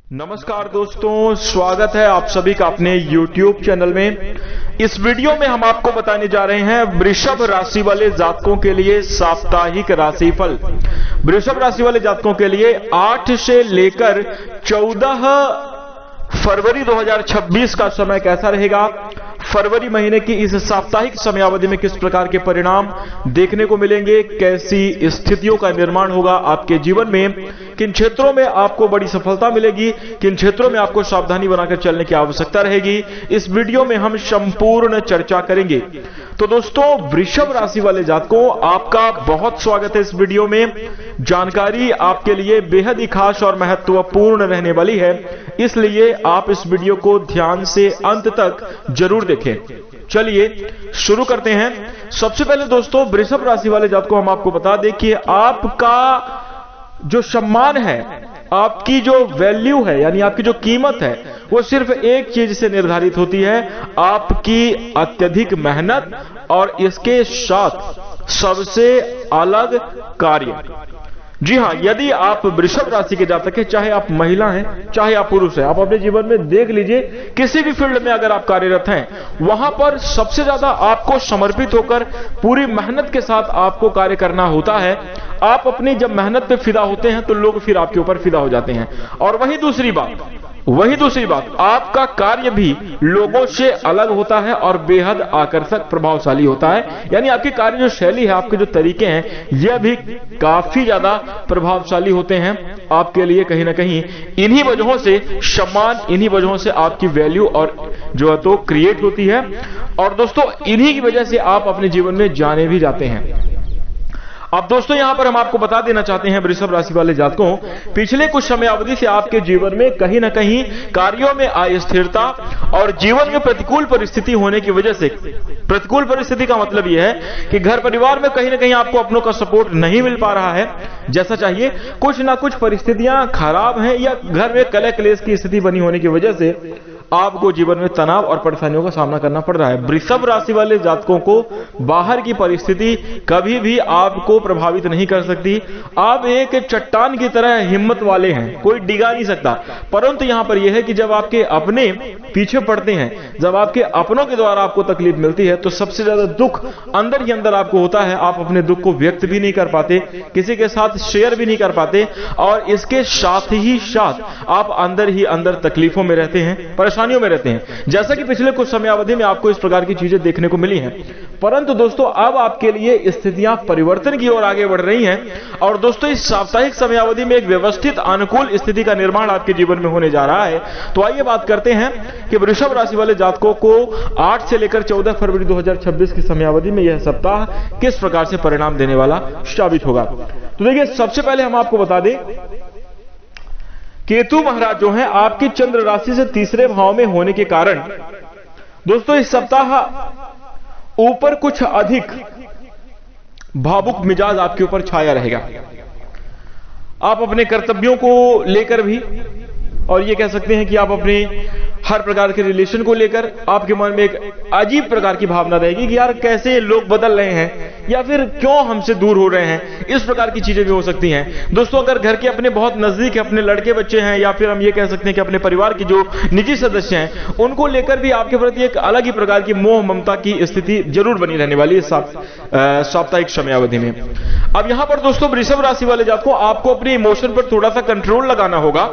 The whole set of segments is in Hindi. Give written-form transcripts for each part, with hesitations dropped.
नमस्कार दोस्तों, स्वागत है आप सभी का अपने YouTube चैनल में। इस वीडियो में हम आपको बताने जा रहे हैं वृषभ राशि वाले जातकों के लिए साप्ताहिक राशिफल। वृषभ राशि वाले जातकों के लिए 8 से लेकर 14 फरवरी 2026 का समय कैसा रहेगा, फरवरी महीने की इस साप्ताहिक समयावधि में किस प्रकार के परिणाम देखने को मिलेंगे, कैसी स्थितियों का निर्माण होगा आपके जीवन में, किन क्षेत्रों में आपको बड़ी सफलता मिलेगी, किन क्षेत्रों में आपको सावधानी बनाकर चलने की आवश्यकता रहेगी, इस वीडियो में हम संपूर्ण चर्चा करेंगे। तो दोस्तों, वृषभ राशि वाले जातकों, आपका बहुत स्वागत है इस वीडियो में। जानकारी आपके लिए बेहद ही खास और महत्वपूर्ण रहने वाली है, इसलिए आप इस वीडियो को ध्यान से अंत तक जरूर देखें। चलिए शुरू करते हैं। सबसे पहले दोस्तों, वृषभ राशि वाले जातकों, हम आपको बता दें कि आपका जो सम्मान है, आपकी जो वैल्यू है, यानी आपकी जो कीमत है, वो सिर्फ एक चीज से निर्धारित होती है, आपकी अत्यधिक मेहनत और इसके साथ सबसे अलग कार्य। जी हां, यदि आप वृषभ राशि के जातक हैं, चाहे आप महिला हैं चाहे आप पुरुष हैं, आप अपने जीवन में देख लीजिए, किसी भी फील्ड में अगर आप कार्यरत हैं, वहां पर सबसे ज्यादा आपको समर्पित होकर पूरी मेहनत के साथ आपको कार्य करना होता है। आप अपनी जब मेहनत पे फिदा होते हैं तो लोग फिर आपके ऊपर फिदा हो जाते हैं। और वही दूसरी बात, आपका कार्य भी लोगों से अलग होता है और बेहद आकर्षक प्रभावशाली होता है। यानी आपकी कार्य जो शैली है, आपके जो तरीके हैं, यह भी काफी ज्यादा प्रभावशाली होते हैं आपके लिए। कहीं ना कहीं इन्हीं वजहों से सम्मान, इन्हीं वजहों से आपकी वैल्यू और जो है तो क्रिएट होती है। और दोस्तों, इन्हीं की वजह से आप अपने जीवन में जाने भी जाते हैं। अब दोस्तों, यहां पर हम आपको बता देना चाहते हैं, वृषभ राशि वाले जातकों, पिछले कुछ समय अवधि से आपके जीवन में कहीं ना कहीं कार्यों में अस्थिरता और जीवन में प्रतिकूल परिस्थिति होने की वजह से, प्रतिकूल परिस्थिति का मतलब यह है कि घर परिवार में कहीं ना कहीं आपको अपनों का सपोर्ट नहीं मिल पा रहा है जैसा चाहिए। कुछ ना कुछ परिस्थितियां खराब हैं या घर में कलह क्लेश की स्थिति बनी होने की वजह से आपको जीवन में तनाव और परेशानियों का सामना करना पड़ रहा है। वृषभ राशि वाले जातकों को बाहर की परिस्थिति कभी भी आपको प्रभावित नहीं कर सकती। आप एक चट्टान की तरह हिम्मत वाले हैं, कोई डिगा नहीं सकता। परंतु यहां पर यह है कि जब आपके अपने पीछे पड़ते हैं, जब आपके अपनों के द्वारा आपको तकलीफ मिलती है, तो सबसे ज्यादा दुख अंदर ही अंदर आपको होता है। आप अपने दुख को व्यक्त भी नहीं कर पाते, किसी के साथ शेयर भी नहीं कर पाते, और इसके साथ ही साथ आप अंदर ही अंदर तकलीफों में रहते हैं, परेशानियों में रहते हैं, जैसा कि पिछले कुछ समयावधि में आपको इस प्रकार की चीजें देखने को मिली हैं। परंतु दोस्तों, अब आपके लिए स्थितियां परिवर्तन की ओर आगे बढ़ रही हैं। और दोस्तों, इस साप्ताहिक समयावधि में एक व्यवस्थित अनुकूल स्थिति का निर्माण आपके जीवन में होने जा रहा है। तो आइए बात करते हैं कि वृषभ राशि वाले जातकों को 8 से लेकर 14 फरवरी 2026 की समयावधि में यह सप्ताह किस प्रकार से परिणाम देने वाला साबित होगा। तो देखिए, सबसे पहले हम आपको बता दें, केतु महाराज जो हैं आपकी चंद्र राशि से तीसरे भाव में होने के कारण दोस्तों, इस सप्ताह ऊपर कुछ अधिक भावुक मिजाज आपके ऊपर छाया रहेगा। आप अपने कर्तव्यों को लेकर भी, और ये कह सकते हैं कि आप अपने हर प्रकार के रिलेशन को लेकर आपके मन में एक अजीब प्रकार की भावना रहेगी कि यार कैसे लोग बदल रहे हैं, या फिर क्यों हमसे दूर हो रहे हैं। इस प्रकार की चीजें भी हो सकती हैं। दोस्तों, अगर घर के अपने बहुत नजदीक अपने लड़के बच्चे हैं, या फिर हम ये कह सकते हैं कि अपने परिवार के जो निजी सदस्य हैं, उनको लेकर भी आपके प्रति एक अलग ही प्रकार की मोह ममता की स्थिति जरूर बनी रहने वाली है साप्ताहिक समयावधि में। अब यहां पर दोस्तों, वृषभ राशि वाले जातकों, आपको अपने इमोशन पर थोड़ा सा कंट्रोल लगाना होगा,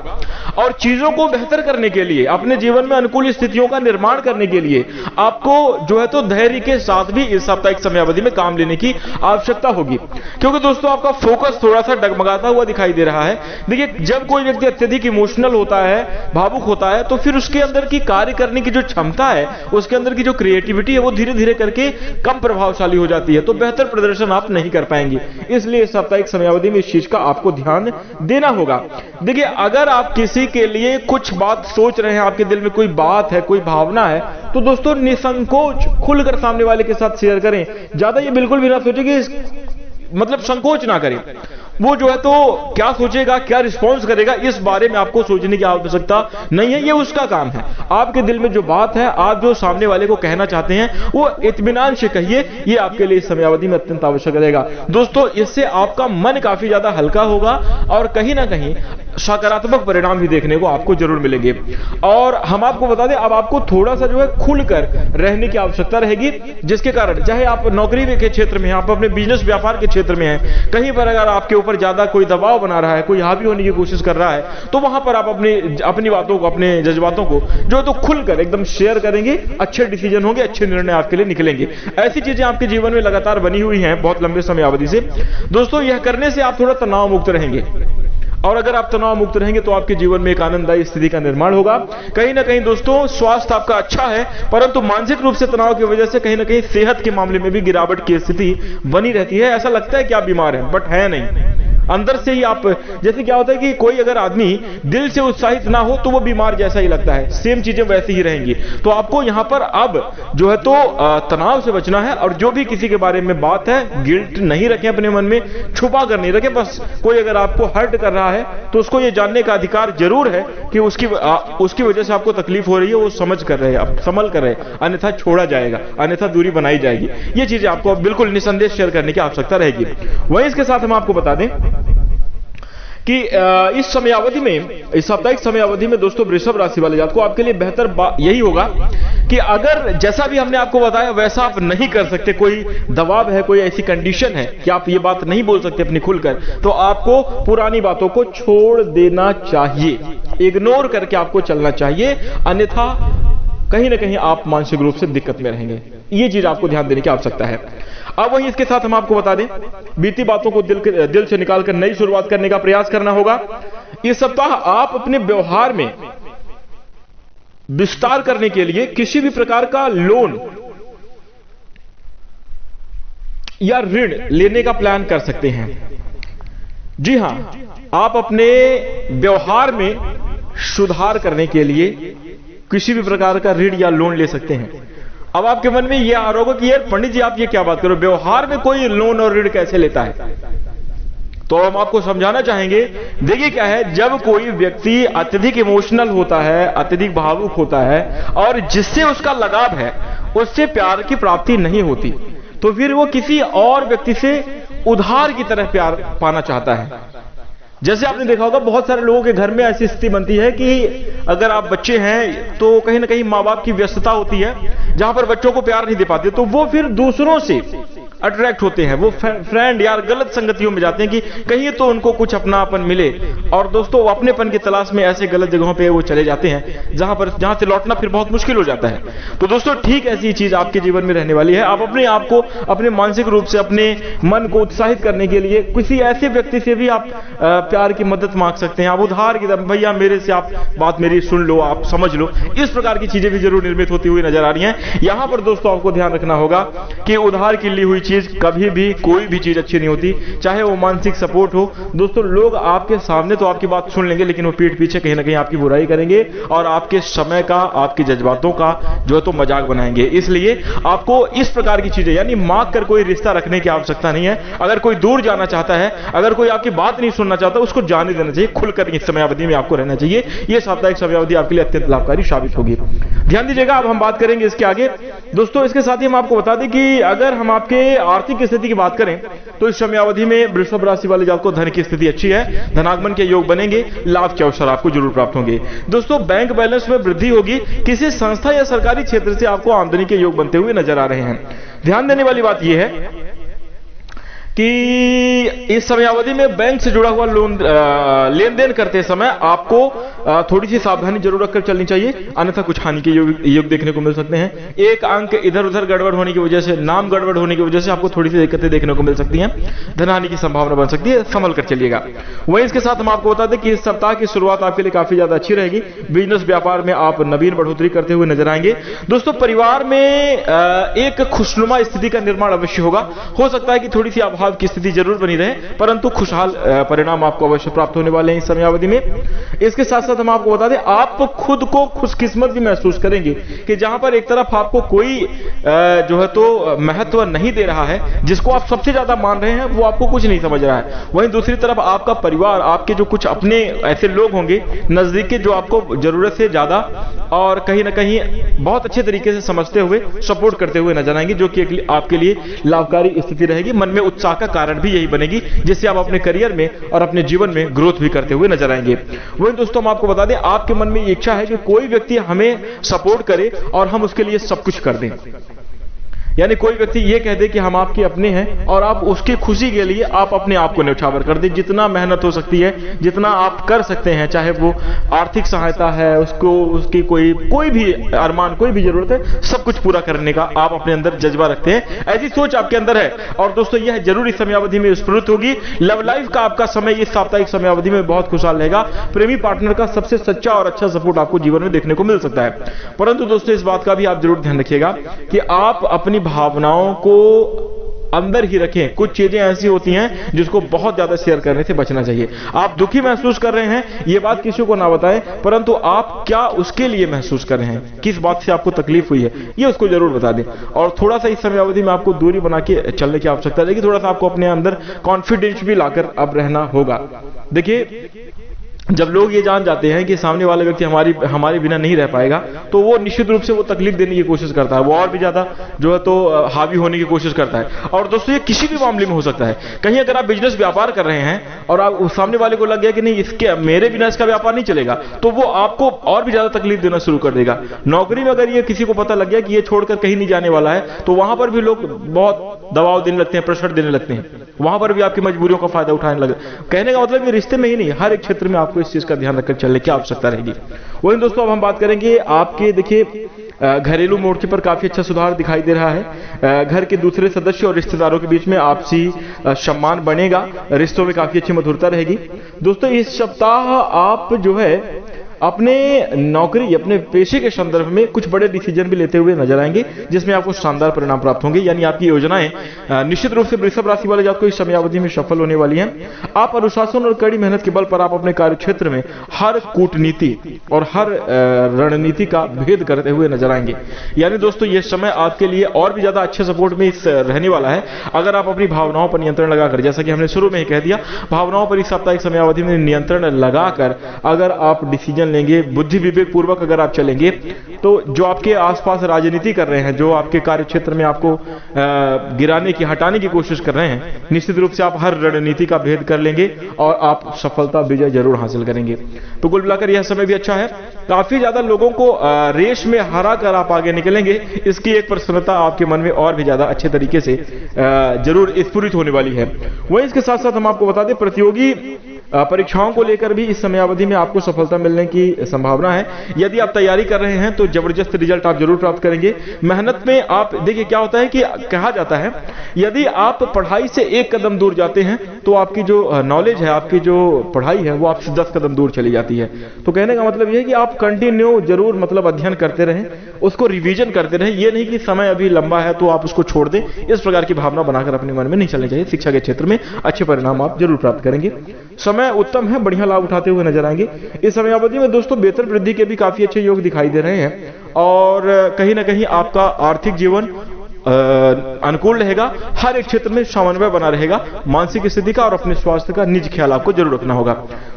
और चीजों को बेहतर करने के लिए, अपने जीवन में अनुकूल स्थितियों का निर्माण करने के लिए आपको जो है तो धैर्य के साथ भी इस साप्ताहिक समयावधि में काम लेने की आवश्यकता होगी। क्योंकि दोस्तों, आपका फोकस थोड़ा सा डगमगाता हुआ दिखाई दे रहा है। देखिए, जब कोई व्यक्ति अत्यधिक इमोशनल होता है, भावुक होता है, तो फिर उसके अंदर की कार्य करने की जो क्षमता है, उसके अंदर की जो क्रिएटिविटी है, वो धीरे धीरे करके कम प्रभावशाली हो जाती है। तो बेहतर प्रदर्शन आप नहीं कर पाएंगे। इसलिए साप्ताहिक समयावधि में इस चीज का आपको ध्यान देना होगा। देखिए, अगर आप किसी के लिए कुछ बात सोच रहे हैं, आपके दिल में कोई बात है, कोई भावना है, तो दोस्तों निसंकोच खुलकर सामने वाले के साथ शेयर करें। ज्यादा ये बिल्कुल भी ना सोचें कि मतलब संकोच ना करें। वो जो है तो क्या सोचेगा, क्या रिस्पॉन्स करेगा, इस बारे में आपको सोचने की आवश्यकता नहीं है। ये उसका काम है। आपके दिल में जो बात है, आप जो सामने वाले को कहना चाहते हैं, वो इत्मीनान से कहिए। ये आपके लिए इस समयावधि में अत्यंत आवश्यक रहेगा। दोस्तों, इससे आपका मन काफी ज्यादा हल्का होगा और कहीं ना कहीं सकारात्मक परिणाम भी देखने को आपको जरूर मिलेंगे। और हम आपको बता दें, अब आपको थोड़ा सा जो है खुलकर रहने की आवश्यकता रहेगी, जिसके कारण चाहे आप नौकरी के क्षेत्र में हैं, आप अपने बिजनेस व्यापार के क्षेत्र में हैं, कहीं पर अगर आपके ऊपर ज्यादा कोई दबाव बना रहा है, कोई हावी होने की कोशिश कर रहा है, तो वहां पर आप अपनी बातों को, अपने जज्बातों को जो है तो खुलकर एकदम शेयर करेंगे, अच्छे डिसीजन होंगे, अच्छे निर्णय आपके लिए निकलेंगे। ऐसी चीजें आपके जीवन में लगातार बनी हुई हैं बहुत लंबे समय अवधि से। दोस्तों, यह करने से आप थोड़ा तनाव मुक्त रहेंगे, और अगर आप तनाव मुक्त रहेंगे तो आपके जीवन में एक आनंददायी स्थिति का निर्माण होगा। कहीं ना कहीं दोस्तों, स्वास्थ्य आपका अच्छा है, परंतु मानसिक रूप से तनाव की वजह से कहीं ना कहीं सेहत के मामले में भी गिरावट की स्थिति बनी रहती है। ऐसा लगता है कि आप बीमार हैं, बट है नहीं। अंदर से ही आप, जैसे क्या होता है कि कोई अगर आदमी दिल से उत्साहित ना हो तो वो बीमार जैसा ही लगता है, सेम चीजें वैसी ही रहेंगी। तो आपको यहां पर अब जो है तो तनाव से बचना है, और जो भी किसी के बारे में बात है, गिल्ट नहीं रखें अपने मन में, छुपा कर नहीं रखें। बस कोई अगर आपको हर्ट कर रहा है तो उसको ये जानने का अधिकार जरूर है कि उसकी वजह से आपको तकलीफ हो रही है, वो समझ कर रहे हैं, आप संभल कर रहे हैं, अन्यथा छोड़ा जाएगा, अन्यथा दूरी बनाई जाएगी। ये चीजें आपको बिल्कुल निसंदेह शेयर करने की आवश्यकता रहेगी। वहीं इसके साथ हम आपको बता दें कि इस समयावधि में, इस साप्ताहिक समयावधि में दोस्तों, वृषभ राशि वाले जातकों को आपके लिए बेहतर यही होगा कि अगर जैसा भी हमने आपको बताया वैसा आप नहीं कर सकते, कोई दबाव है, कोई ऐसी कंडीशन है कि आप ये बात नहीं बोल सकते अपनी खुलकर, तो आपको पुरानी बातों को छोड़ देना चाहिए, इग्नोर करके आपको चलना चाहिए, अन्यथा कहीं ना कहीं आप मानसिक रूप से दिक्कत में रहेंगे। ये चीज आपको ध्यान देने की आवश्यकता है। अब वहीं इसके साथ हम आपको बता दें, बीती बातों को दिल से निकालकर नई शुरुआत करने का प्रयास करना होगा। इस सप्ताह आप अपने व्यवहार में विस्तार करने के लिए किसी भी प्रकार का लोन या ऋण लेने का प्लान कर सकते हैं। जी हां, आप अपने व्यवहार में सुधार करने के लिए किसी भी प्रकार का ऋण या लोन ले सकते हैं। अब आपके मन में यह आ रहा होगा कि यार पंडित जी, आप ये क्या बात करो, व्यवहार में कोई लोन और ऋण कैसे लेता है? तो हम आपको समझाना चाहेंगे। देखिए क्या है, जब कोई व्यक्ति अत्यधिक इमोशनल होता है, अत्यधिक भावुक होता है, और जिससे उसका लगाव है उससे प्यार की प्राप्ति नहीं होती, तो फिर वो किसी और व्यक्ति से उधार की तरह प्यार पाना चाहता है। जैसे आपने देखा होगा, बहुत सारे लोगों के घर में ऐसी स्थिति बनती है कि अगर आप बच्चे हैं तो कहीं ना कहीं माँ बाप की व्यस्तता होती है, जहां पर बच्चों को प्यार नहीं दे पाते, तो वो फिर दूसरों से अट्रैक्ट होते हैं, वो फ्रेंड यार गलत संगतियों में जाते हैं कि कहीं तो उनको कुछ अपनापन मिले। और दोस्तों, अपनेपन की तलाश में ऐसे गलत जगहों पे वो चले जाते हैं जहां से लौटना फिर बहुत मुश्किल हो जाता है। तो दोस्तों, ठीक ऐसी चीज आपके जीवन में रहने वाली है। आप अपने आप को, अपने मानसिक रूप से अपने मन को उत्साहित करने के लिए किसी ऐसे व्यक्ति से भी आप प्यार की मदद मांग सकते हैं। आप उधार की तरह, भैया मेरे से आप बात मेरी सुन लो, आप समझ लो, इस प्रकार की चीजें भी जरूर निर्मित होती हुई नजर आ रही हैं। यहां पर दोस्तों आपको ध्यान रखना होगा कि उधार की ली हुई चीज कभी भी, कोई भी चीज अच्छी नहीं होती, चाहे वो मानसिक सपोर्ट हो। दोस्तों, लोग आपके सामने तो आपकी बात सुन लेंगे, लेकिन वो पीठ पीछे कहीं ना कहीं आपकी बुराई करेंगे और आपके समय का, आपके जज्बातों का जो है तो मजाक बनाएंगे। इसलिए आपको इस प्रकार की चीजें, यानी मांग कर कोई रिश्ता रखने की आवश्यकता नहीं है। अगर कोई दूर जाना चाहता है, अगर कोई आपकी बात नहीं सुनना चाहता, उसको जाने देना चाहिए, खुलकर इस समयावधि में आपको रहना चाहिए। यह साप्ताहिक समयावधि आपके लिए अत्यंत लाभकारी साबित होगी। ध्यान दीजिएगा। अब हम बात करेंगे इसके आगे। दोस्तों, इसके साथ ही हम आपको बता दें कि अगर हम आपके आर्थिक स्थिति की बात करें तो इस समयावधि में वृषभ राशि वाले जातकों को धन की स्थिति अच्छी है, धनागमन के योग बनेंगे, लाभ के अवसर आपको जरूर प्राप्त होंगे। दोस्तों, बैंक बैलेंस में वृद्धि होगी, किसी संस्था या सरकारी क्षेत्र से आपको आमदनी के योग बनते हुए नजर आ रहे हैं। ध्यान देने वाली बात यह है कि इस समयावधि में बैंक से जुड़ा हुआ लेन देन करते समय आपको थोड़ी सी सावधानी जरूर रखकर चलनी चाहिए, अन्यथा कुछ हानि के योग देखने को मिल सकते हैं। एक अंक इधर उधर गड़बड़ होने की वजह से, नाम गड़बड़ होने की वजह से आपको थोड़ी सी दिक्कतें देखने को मिल सकती हैं, धनहानि की संभावना बन सकती है, संभल कर चलिएगा। वहीं इसके साथ हम आपको बता दें कि इस सप्ताह की शुरुआत आपके लिए काफी ज्यादा अच्छी रहेगी। बिजनेस व्यापार में आप नवीन बढ़ोतरी करते हुए नजर आएंगे। दोस्तों, परिवार में एक खुशनुमा स्थिति का निर्माण अवश्य होगा। हो सकता है कि थोड़ी सी भाव की स्थिति जरूर बनी रहे, परंतु खुशहाल परिणाम आपको अवश्य प्राप्त होने वाले हैं इस समयावधि में। इसके साथ साथ हम आपको बता दें, आप खुद को खुशकिस्मत भी महसूस करेंगे कि जहां पर एक तरफ आपको कोई जो है तो महत्व नहीं दे रहा है, जिसको आप सबसे ज्यादा मान रहे हैं वो आपको कुछ नहीं समझ रहा है, वहीं दूसरी तरफ आपका परिवार, आपके जो कुछ अपने ऐसे लोग होंगे नजदीक के, जो आपको जरूरत से ज्यादा और कहीं ना कहीं बहुत अच्छे तरीके से समझते हुए सपोर्ट करते हुए नजर आएंगे, जो कि आपके लिए लाभकारी स्थिति रहेगी। मन में उत्साह का कारण भी यही बनेगी, जिससे आप अपने करियर में और अपने जीवन में ग्रोथ भी करते हुए नजर आएंगे। वही दोस्तों हम आपको बता दें, आपके मन में इच्छा है कि कोई व्यक्ति हमें सपोर्ट करे और हम उसके लिए सब कुछ कर दें। यानी कोई व्यक्ति ये कह दे कि हम आपके अपने हैं और आप उसकी खुशी के लिए आप अपने आप को न्यौछावर कर दे। जितना मेहनत हो सकती है, जितना आप कर सकते हैं, चाहे वो आर्थिक सहायता है, उसको उसकी कोई भी अरमान, कोई भी जरूरत है, सब कुछ पूरा करने का आप अपने अंदर जज्बा रखते हैं। ऐसी सोच आपके अंदर है और दोस्तों यह जरूर इस समयावधि में स्फुरित होगी। लव लाइफ का आपका समय इस साप्ताहिक समयावधि में बहुत खुशहाल रहेगा। प्रेमी पार्टनर का सबसे सच्चा और अच्छा सपोर्ट आपको जीवन में देखने को मिल सकता है। परंतु दोस्तों इस बात का भी आप जरूर ध्यान रखिएगा कि आप अपनी भावनाओं को अंदर ही रखें। कुछ चीजें ऐसी होती हैं जिसको बहुत ज्यादा शेयर करने से बचना चाहिए। आप दुखी महसूस कर रहे हैं, यह बात किसी को ना बताएं, परंतु आप क्या उसके लिए महसूस कर रहे हैं, किस बात से आपको तकलीफ हुई है, ये उसको जरूर बता दें। और थोड़ा सा इस समयावधि में आपको दूरी बना के चलने की आवश्यकता रहेगी। थोड़ा सा आपको अपने अंदर कॉन्फिडेंस भी लाकर अब रहना होगा। देखिए, जब लोग ये जान जाते हैं कि सामने वाला व्यक्ति हमारे बिना नहीं रह पाएगा, तो वो निश्चित रूप से वो तकलीफ देने की कोशिश करता है, वो और भी ज्यादा जो है तो हावी होने की कोशिश करता है। और दोस्तों ये किसी भी मामले में हो सकता है। कहीं अगर आप बिजनेस व्यापार कर रहे हैं और आप सामने वाले को लग गया कि नहीं मेरे बिना इसका व्यापार नहीं चलेगा, तो वो आपको और भी ज्यादा तकलीफ देना शुरू कर देगा। नौकरी में अगर ये किसी को पता लग गया कि ये छोड़कर कहीं नहीं जाने वाला है, तो वहां पर भी लोग बहुत दबाव देने लगते हैं, प्रेशर देने लगते हैं, वहां पर भी आपकी मजबूरियों का फायदा उठाने लगे। कहने का मतलब ये रिश्ते में ही नहीं, हर एक क्षेत्र में आपको इस चीज का ध्यान रखकर चलने की आवश्यकता रहेगी। वहीं दोस्तों अब हम बात करेंगे आपके, देखिए घरेलू मोर्चे पर काफी अच्छा सुधार दिखाई दे रहा है। घर के दूसरे सदस्य और रिश्तेदारों के बीच में आपसी सम्मान बनेगा, रिश्तों में काफी अच्छी मधुरता रहेगी। दोस्तों इस सप्ताह आप जो है अपने नौकरी, अपने पेशे के संदर्भ में कुछ बड़े डिसीजन भी लेते हुए नजर आएंगे, जिसमें आपको शानदार परिणाम प्राप्त होंगे। यानी आपकी योजनाएं निश्चित रूप से वृषभ राशि वाले जातकों इस समयावधि में सफल होने वाली हैं। आप अनुशासन और कड़ी मेहनत के बल पर आप अपने कार्य क्षेत्र में हर कूटनीति और हर रणनीति का भेद करते हुए नजर आएंगे। यानी दोस्तों यह समय आपके लिए और भी ज्यादा अच्छे सपोर्ट में रहने वाला है, अगर आप अपनी भावनाओं पर नियंत्रण लगाकर, जैसा कि हमने शुरू में ही कह दिया, भावनाओं पर इस साप्ताहिक समयावधि में नियंत्रण लगाकर अगर आप डिसीजन लेंगे, बुद्धि विवेक पूर्वक अगर आप चलेंगे, तो जो आपके आसपास राजनीति कर रहे हैं, जो आपके कार्य क्षेत्र में आपको गिराने की, हटाने की कोशिश कर रहे हैं, निश्चित रूप से आप हर रणनीति का भेद कर लेंगे और आप सफलता, विजय जरूर हासिल करेंगे। तो कुल मिलाकर यह समय भी अच्छा है। काफी ज्यादा लोगों को रेस में हरा कर आप आगे निकलेंगे, इसकी एक प्रसन्नता आपके मन में और भी ज्यादा अच्छे तरीके से जरूर स्फुरित होने वाली है। वहीं इसके साथ साथ हम आपको बता दें, प्रतियोगी परीक्षाओं को लेकर भी इस समयावधि में आपको सफलता मिलने की संभावना है। यदि आप तैयारी कर रहे हैं तो जबरदस्त रिजल्ट आप जरूर प्राप्त करेंगे। मेहनत में आप देखिए, क्या होता है कि कहा जाता है यदि आप पढ़ाई से एक कदम दूर जाते हैं तो आपकी जो नॉलेज है, आपकी जो पढ़ाई है, वो आपसे 10 कदम दूर चली जाती है। तो कहने का मतलब यह है कि आप कंटिन्यू जरूर मतलब अध्ययन करते रहें, उसको रिवीजन करते रहें। ये नहीं कि समय अभी लंबा है तो आप उसको छोड़ दें, इस प्रकार की भावना बनाकर अपने मन में नहीं चलनी चाहिए। शिक्षा के क्षेत्र में अच्छे परिणाम आप जरूर प्राप्त करेंगे। समय उत्तम है, बढ़िया लाभ उठाते हुए नजर आएंगे। इस समयावधि में दोस्तों वेतन वृद्धि के भी काफी अच्छे योग दिखाई दे रहे हैं और कहीं ना कहीं आपका आर्थिक जीवन अनुकूल रहेगा। हर एक क्षेत्र में समन्वय बना रहेगा। मानसिक स्थिति का और अपने स्वास्थ्य का निज ख्याल आपको जरूर रखना होगा।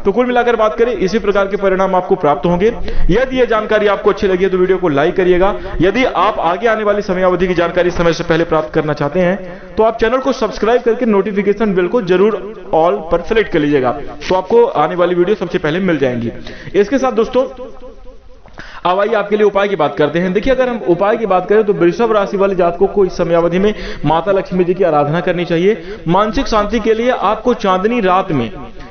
तो कुल मिलाकर बात करें, इसी प्रकार के परिणाम आपको प्राप्त होंगे। यदि यह जानकारी आपको अच्छी लगी है तो वीडियो को लाइक करिएगा। यदि आप आगे आने वाली समयावधि की जानकारी समय से पहले प्राप्त करना चाहते हैं तो आप चैनल को सब्सक्राइब करके नोटिफिकेशन बेल को जरूर ऑल पर सेलेक्ट कर लीजिएगा, तो आपको आने वाली वीडियो सबसे पहले मिल जाएंगी। इसके साथ दोस्तों अब आइए आपके लिए उपाय की बात करते हैं। देखिए, अगर हम उपाय की बात करें तो वृषभ राशि वाले जातकों को इस समयावधि में माता लक्ष्मी जी की आराधना करनी चाहिए। मानसिक शांति के लिए आपको चांदनी रात में,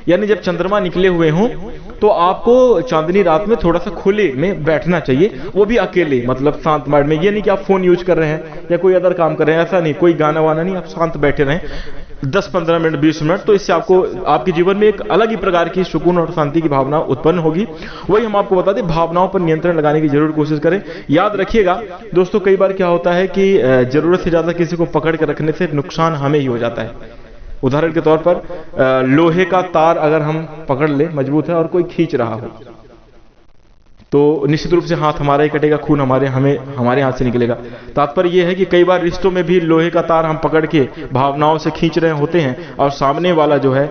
यानी जब चंद्रमा निकले हुए हों, तो आपको चांदनी रात में थोड़ा सा खुले में बैठना चाहिए, वो भी अकेले, मतलब शांत माइंड में। ये नहीं कि आप फोन यूज कर रहे हैं या कोई अदर काम कर रहे हैं, ऐसा नहीं, कोई गाना वाना नहीं, आप शांत बैठे रहें 10-15 मिनट 20 मिनट। तो इससे आपको आपके जीवन में एक अलग ही प्रकार की सुकून और शांति की भावना उत्पन्न होगी। वही हम आपको बता दें, भावनाओं पर नियंत्रण लगाने की जरूर कोशिश करें। याद रखिएगा दोस्तों, कई बार क्या होता है कि जरूरत से ज्यादा किसी को पकड़ कर रखने से नुकसान हमें ही हो जाता है। उदाहरण के तौर पर लोहे का तार अगर हम पकड़ ले, मजबूत है और कोई खींच रहा हो, तो निश्चित रूप से हाथ हमारा ही कटेगा, खून हमारे हाथ से निकलेगा। तात्पर्य यह है कि कई बार रिश्तों में भी लोहे का तार हम पकड़ के भावनाओं से खींच रहे होते हैं और सामने वाला जो है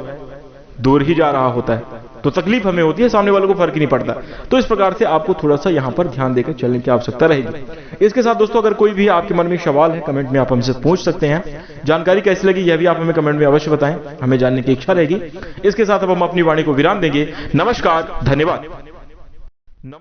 दूर ही जा रहा होता है। तो तकलीफ हमें होती है, सामने वालों को फर्क ही नहीं पड़ता। तो इस प्रकार से आपको थोड़ा सा यहाँ पर ध्यान देकर चलने की आवश्यकता रहेगी। इसके साथ दोस्तों अगर कोई भी आपके मन में सवाल है कमेंट में आप हमसे पूछ सकते हैं। जानकारी कैसी लगी यह भी आप हमें कमेंट में अवश्य बताएं, हमें जानने की इच्छा रहेगी। इसके साथ अब हम अपनी वाणी को विराम देंगे। नमस्कार, धन्यवाद।